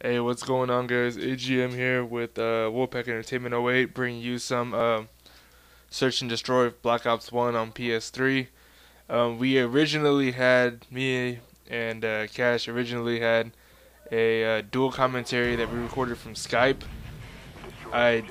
Hey, what's going on, guys? AGM here with Wolfpack Entertainment 08, bringing you some Search and Destroy Black Ops 1 on PS3. We originally had, me and Cash originally had a dual commentary that we recorded from Skype. I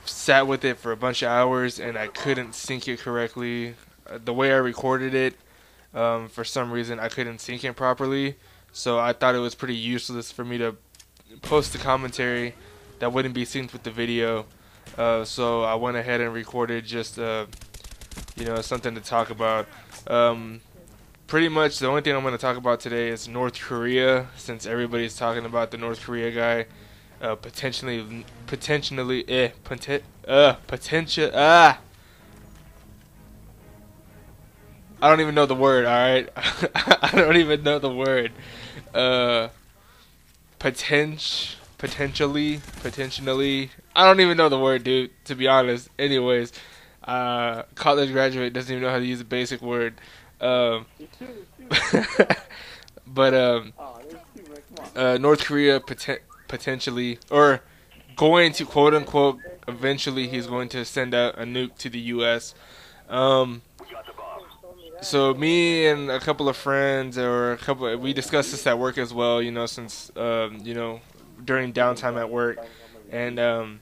sat with it for a bunch of hours and I couldn't sync it correctly. The way I recorded it, for some reason I couldn't sync it properly, so I thought it was pretty useless for me to post a commentary that wouldn't be synced with the video. So I went ahead and recorded just something to talk about. Pretty much the only thing I'm going to talk about today is North Korea, since everybody's talking about the North Korea guy potential. I don't even know the word. All right, I don't even know the word. Potentially. I don't even know the word, dude, to be honest. Anyways, college graduate doesn't even know how to use a basic word. But North Korea potentially, or going to, quote unquote, eventually he's going to send out a nuke to the U.S. So me and a couple of friends, we discussed this at work as well, since during downtime at work, and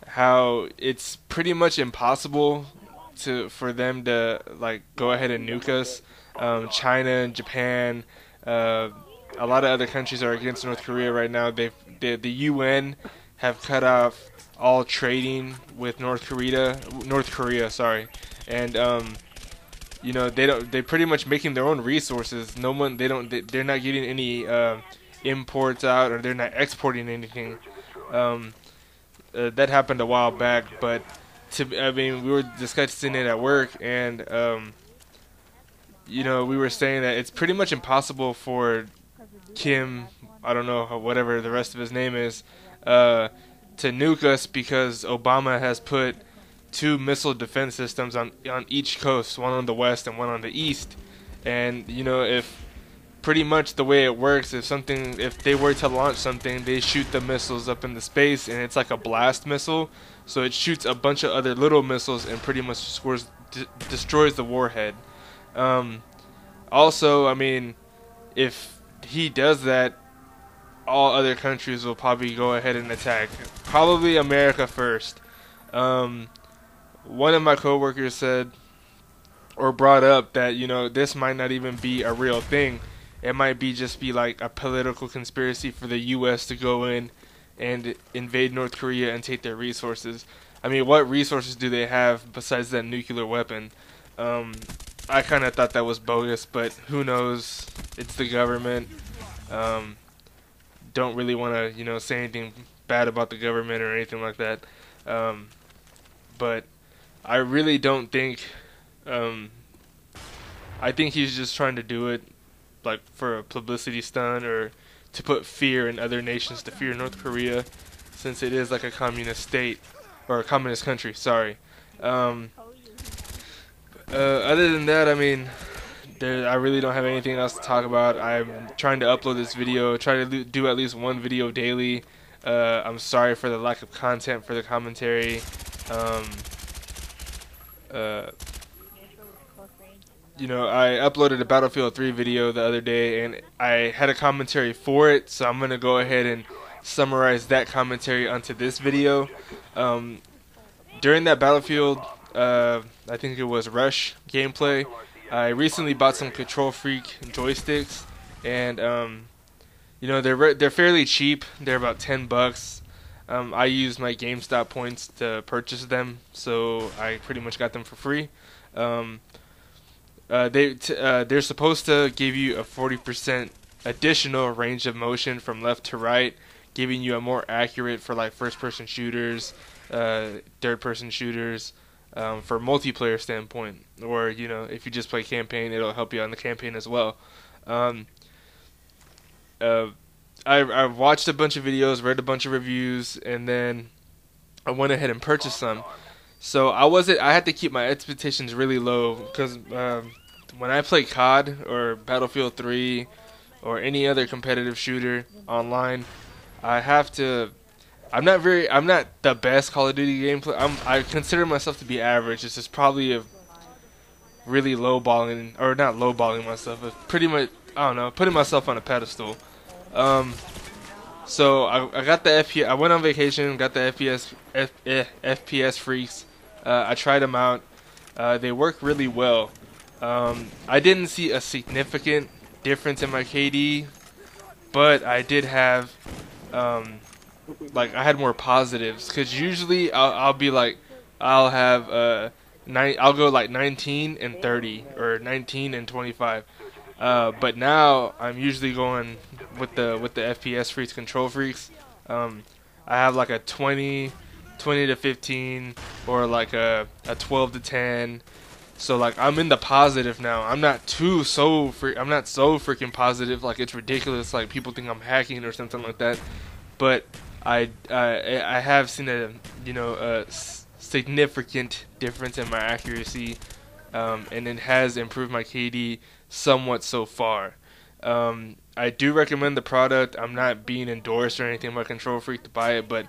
how it's pretty much impossible for them to like go ahead and nuke us. China and Japan, a lot of other countries are against North Korea right now. The UN have cut off all trading with North Korea, sorry, and they're pretty much making their own resources. They're not getting any imports out, or they're not exporting anything. That happened a while back, but we were discussing it at work, and we were saying that it's pretty much impossible for Kim, I don't know, whatever the rest of his name is, to nuke us, because Obama has put 2 missile defense systems on each coast, one on the west and one on the east. And if pretty much the way it works, if they were to launch something, they shoot the missiles up into space, and it's like a blast missile, so it shoots a bunch of other little missiles and pretty much destroys the warhead. Also, I mean, if he does that, all other countries will probably go ahead and attack. Probably America first. One of my coworkers said, or brought up, that this might not even be a real thing. It might just be like a political conspiracy for the U.S. to go in and invade North Korea and take their resources. I mean, what resources do they have besides that nuclear weapon? I kind of thought that was bogus, but who knows? It's the government. Don't really want to, say anything bad about the government or anything like that. But I really don't think. I think he's just trying to do it, like, for a publicity stunt, or to put fear in other nations, to fear North Korea, since it is like a communist state, or a communist country. Sorry. Other than that, I mean, I really don't have anything else to talk about. I'm trying to upload this video, try to do at least one video daily. I'm sorry for the lack of content for the commentary. I uploaded a Battlefield 3 video the other day, and I had a commentary for it, so I'm going to go ahead and summarize that commentary onto this video. During that Battlefield, I think it was Rush gameplay, I recently bought some Control Freak joysticks, and they're fairly cheap. They're about $10. I used my GameStop points to purchase them, so I pretty much got them for free. They're supposed to give you a 40% additional range of motion from left to right, giving you a more accurate for like first-person shooters, third-person shooters, for multiplayer standpoint, or if you just play campaign, it'll help you on the campaign as well. I've watched a bunch of videos, read a bunch of reviews, and then I went ahead and purchased some. So I had to keep my expectations really low, because when I play COD or Battlefield 3 or any other competitive shooter online, I have to. I'm not the best Call of Duty gameplay. I consider myself to be average. It's just probably a really lowballing, or not lowballing myself, but pretty much, I don't know, putting myself on a pedestal. Um, so I got the FPS. I went on vacation, got the FPS freaks. I tried them out. They work really well. I didn't see a significant difference in my KD, but I did have like I had more positives because usually I'll be like I'll have I'll go like 19 and 30 or 19 and 25. But now I'm usually going with the FPS freaks, control freaks. I have like a 20 to 15 or like a 12 to 10. So like I'm in the positive now. I'm not I'm not so freaking positive like it's ridiculous like people think I'm hacking or something like that. But I have seen a significant difference in my accuracy, and it has improved my KD somewhat so far. I do recommend the product. I'm not being endorsed or anything by Control Freak to buy it, but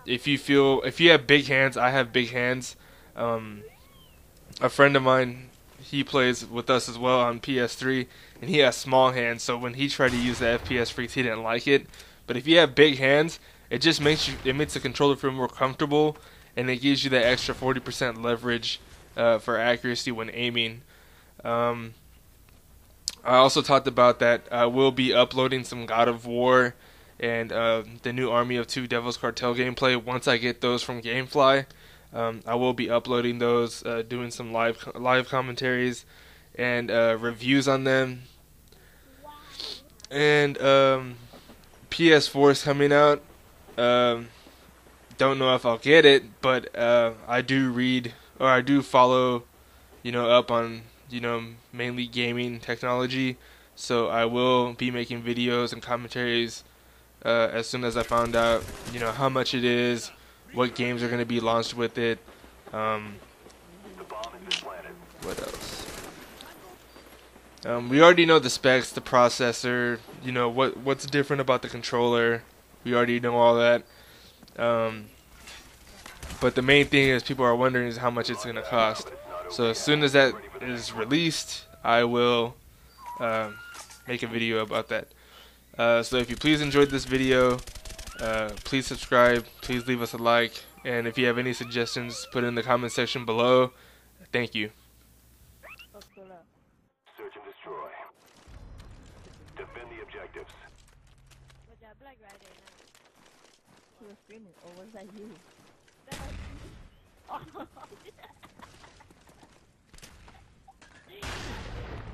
if you have big hands, I have big hands. A friend of mine, he plays with us as well on PS3, and he has small hands. So when he tried to use the FPS freaks, he didn't like it. But if you have big hands, it makes the controller feel more comfortable, and it gives you that extra 40% leverage for accuracy when aiming. I also talked about that I will be uploading some God of War and the new Army of Two Devil's Cartel gameplay once I get those from GameFly. I will be uploading those, doing some live commentaries and reviews on them. And PS4 is coming out. Don't know if I'll get it, but I do read or I do follow, up on mainly gaming technology. So I will be making videos and commentaries as soon as I found out, how much it is, what games are going to be launched with it. What else? We already know the specs, the processor, what's different about the controller. We already know all that. But the main thing is people are wondering is how much it's going to cost. So as soon as that is released, I will make a video about that. So if you please enjoyed this video, please subscribe, please leave us a like, and if you have any suggestions, put it in the comment section below. Thank you. Search and destroy. Defend the objectives. Was that black right there now? Who was screaming, or was that you? That was oh.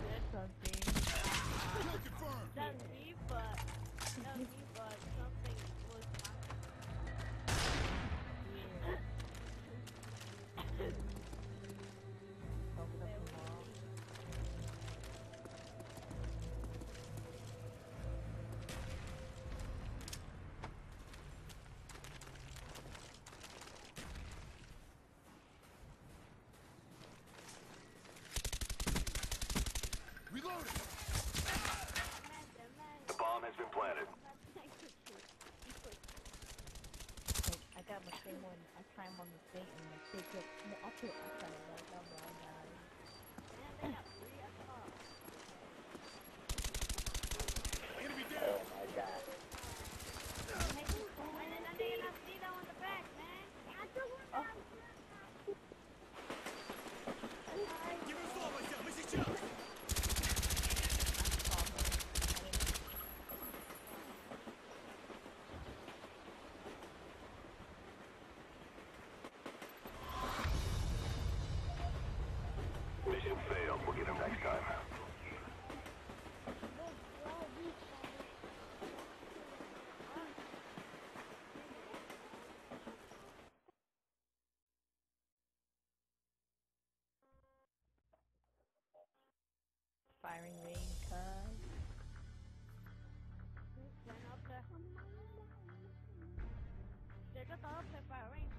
That's something. That's me, but something was Yeah. Open up the wall. The bomb has been planted. I got my thing on, I climb on the thing and I take it, no, I'll put it outside, like, I'm wrong, guys. Oh my god. Mission failed. We'll get him next time. Firing range, cuz. Check it out, firing.